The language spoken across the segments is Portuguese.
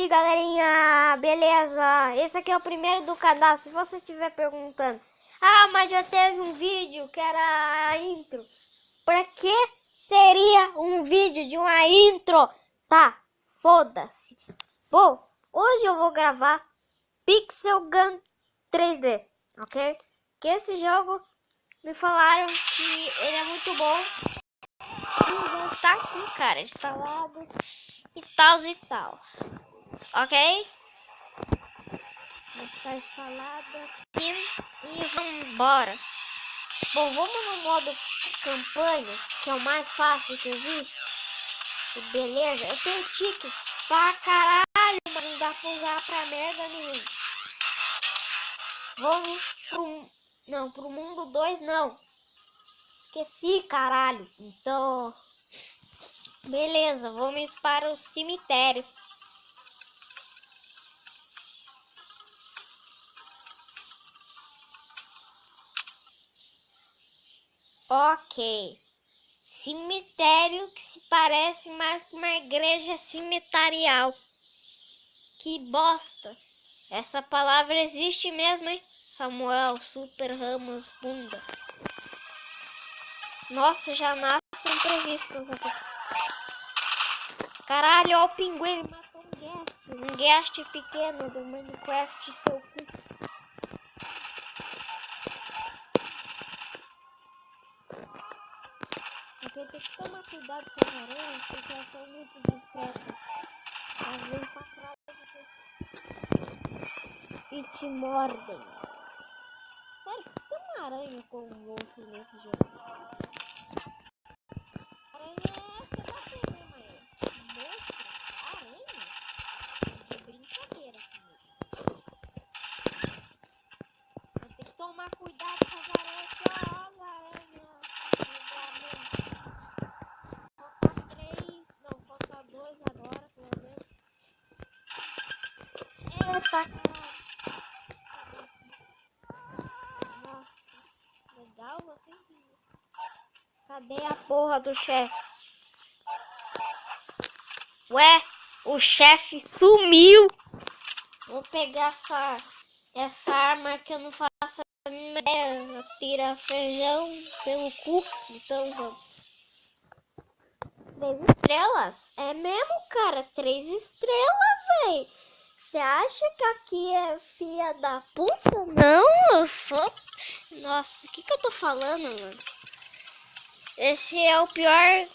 galerinha, beleza? Esse aqui é o primeiro do canal. Se você estiver perguntando, mas já teve um vídeo que era a intro. Pra que seria um vídeo de uma intro? Tá, foda-se. Bom, hoje eu vou gravar Pixel Gun 3D, ok? Que esse jogo me falaram que ele é muito bom. E já está aqui, cara, instalado e tal. Ok? Está instalado aqui e vamos embora. Bom, vamos no modo campanha, que é o mais fácil que existe. E beleza, eu tenho tickets pra caralho, mas não dá pra usar pra merda nenhuma. Vamos pro mundo 2 não. Esqueci, caralho. Então, beleza, vamos para o cemitério. Ok. Cemitério que se parece mais com uma igreja cemitarial. Que bosta. Essa palavra existe mesmo, hein? Samuel Super Ramos Bunda. Nossa, já nasce imprevistos aqui. Caralho, ó o pinguim matou um guest. Um guest pequeno do Minecraft, seu cu. Porque tem que tomar cuidado com as aranhas, porque elas são muito discretas. Às vezes pra trás e te mordem. Sério, tem uma aranha com um monstro nesse jogo. Aranha é essa da pena, mas monstro? Aranha? De brincadeira comigo. Vai ter que tomar cuidado com as aranhas. Ó, as aranhas. Falta 3, não, falta 2 agora, pelo menos. Eita, caralho. Nossa, legal você. Cadê a porra do chefe? Ué, o chefe sumiu. Vou pegar essa arma que eu não faço a mínima ideia. Tira feijão pelo cu. Então vamos. 3 estrelas? É mesmo, cara? 3 estrelas, véi. Você acha que aqui é filha da puta? Não, eu sou... Nossa, o que eu tô falando, mano? Esse é o pior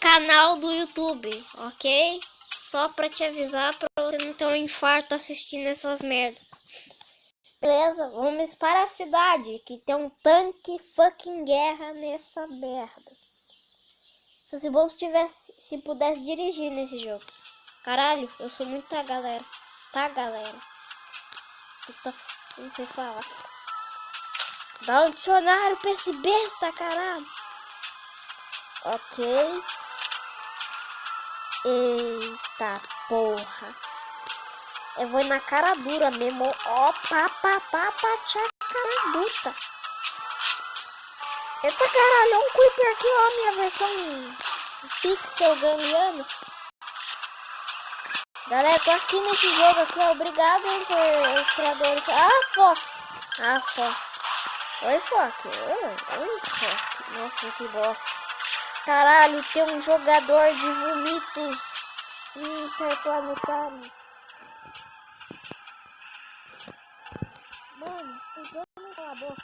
canal do YouTube, ok? Só pra te avisar, pra você não ter um infarto assistindo essas merdas. Beleza, vamos para a cidade, que tem um tanque fucking guerra nessa merda. Se você tivesse, se pudesse dirigir nesse jogo. Caralho, eu sou muita galera. Tá, galera? Não sei falar. Dá um dicionário pra esse besta, caralho. Ok. Eita porra. Eu vou na cara dura mesmo. Ó, tchá, cara dura. Eita caralho, um Creeper aqui, ó, minha versão Pixel Gun. Galera, tô aqui nesse jogo aqui, ó. Obrigado, hein, por os criadores. Foque. Oi, Foque. Oi, Foque. Nossa, que bosta. Caralho, tem um jogador de vomitos interplanetários. Mano, o jogo não acabou.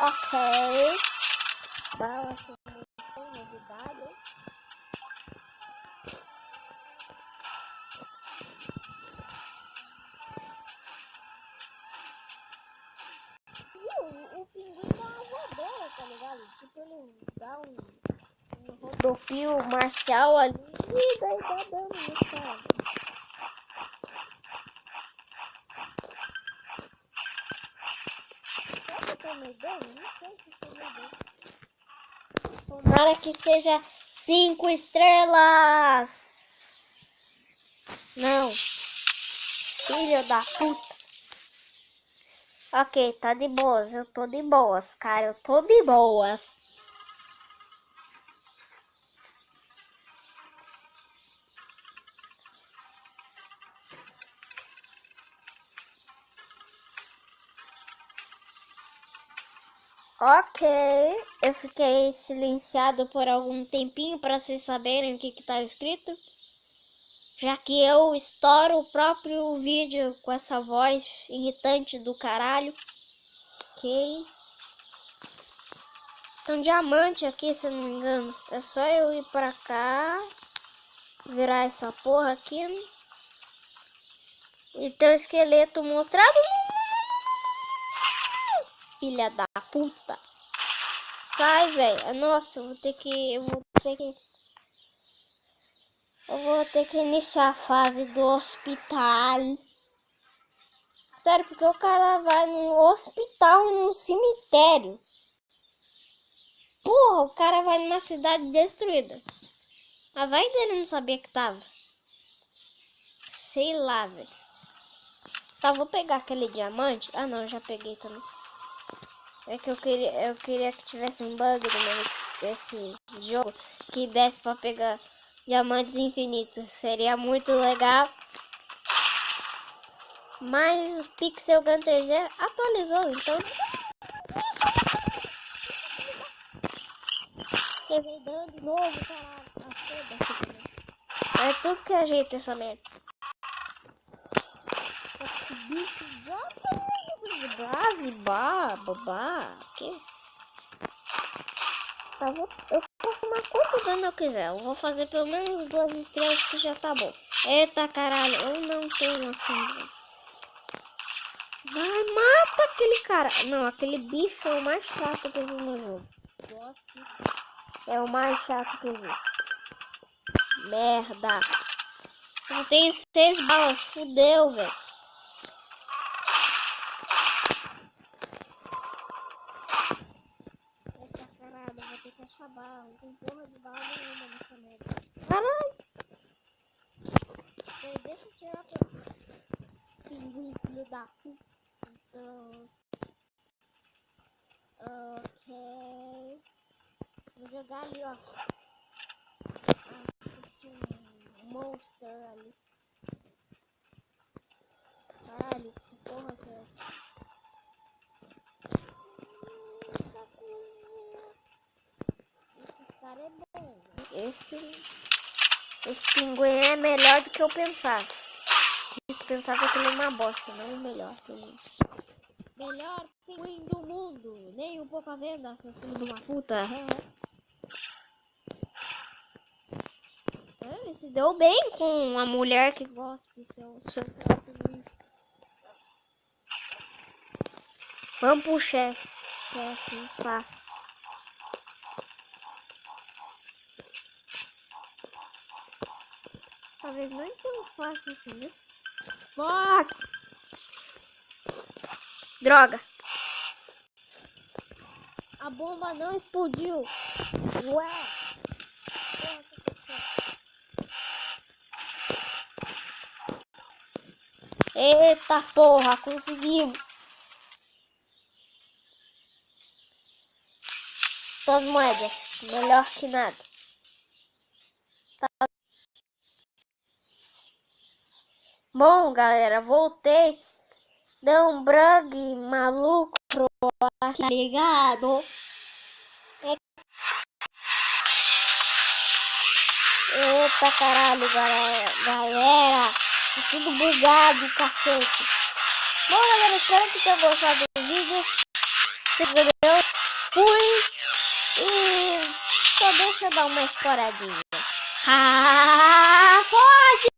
Ok. Bala sem munição, novidade, hein? O pinguim dá uma voadora, tá ligado? Tipo, ele dá um rodopio marcial ali e daí dá dano no cara. Será que eu tomei dano? Não sei se eu tomei dano. Tomara que seja 5 estrelas! Não! Filho da puta! Ok, tá de boas, eu tô de boas, cara, eu tô de boas. Ok, eu fiquei silenciado por algum tempinho para vocês saberem o que tá escrito. Já que eu estouro o próprio vídeo com essa voz irritante do caralho. Ok. Tem um diamante aqui, se eu não me engano. É só eu ir pra cá. Virar essa porra aqui. E ter o esqueleto mostrado. Filha da puta. Sai, velho. Nossa, eu vou ter que... Eu vou ter que iniciar a fase do hospital. Sério, porque o cara vai num hospital e num cemitério. Porra, o cara vai numa cidade destruída. Mas vai dele não sabia que tava. Sei lá, velho. Tá, vou pegar aquele diamante. Ah, não, já peguei também. É que eu queria que tivesse um bug desse jogo que desse pra pegar diamantes infinitos. Seria muito legal. Mas o Pixel Gun 3D atualizou, então. Revidando de novo, caralho. É tudo que ajeita essa merda. Esse bicho já babá. Que? Tá, eu posso tomar quantos dano eu quiser. Eu vou fazer pelo menos 2 estrelas que já tá bom. Eita caralho, eu não tenho assim. Vai, mata aquele cara. Não, aquele bicho é o mais chato que existe no jogo. É o mais chato que existe. Merda. Eu tenho 6 balas, fudeu, velho. Eita caralho, vou ter que achar bala. Não tem porra de bala nenhuma nessa merda. Caralho. Deixa eu tirar pra... Pinguim, filho da puta. Então... Ok. Vou jogar ali, ó. Um monster ali. Caralho, que porra que é essa? Esse cara é bom. Esse pinguim é melhor do que eu pensava. Eu pensava que ele é uma bosta, não o melhor. Melhor pinguim do mundo. Nem um pouco a venda, seus filhos de uma puta. Ele se deu bem com uma mulher que gospe seu pinguim. Vamos pro chefe. Que é assim, fácil. Talvez não tão fácil assim, né? Fuck! Droga! A bomba não explodiu! Ué! Eita porra! Conseguimos! Suas moedas, melhor que nada. Tá. Bom, galera, voltei. Deu um bug maluco pro ar, tá ligado? Eita caralho, galera. Tá tudo bugado, cacete. Bom, galera, espero que tenham gostado do vídeo. Deus, fui. E só deixa eu dar uma estouradinha. Ah, foge!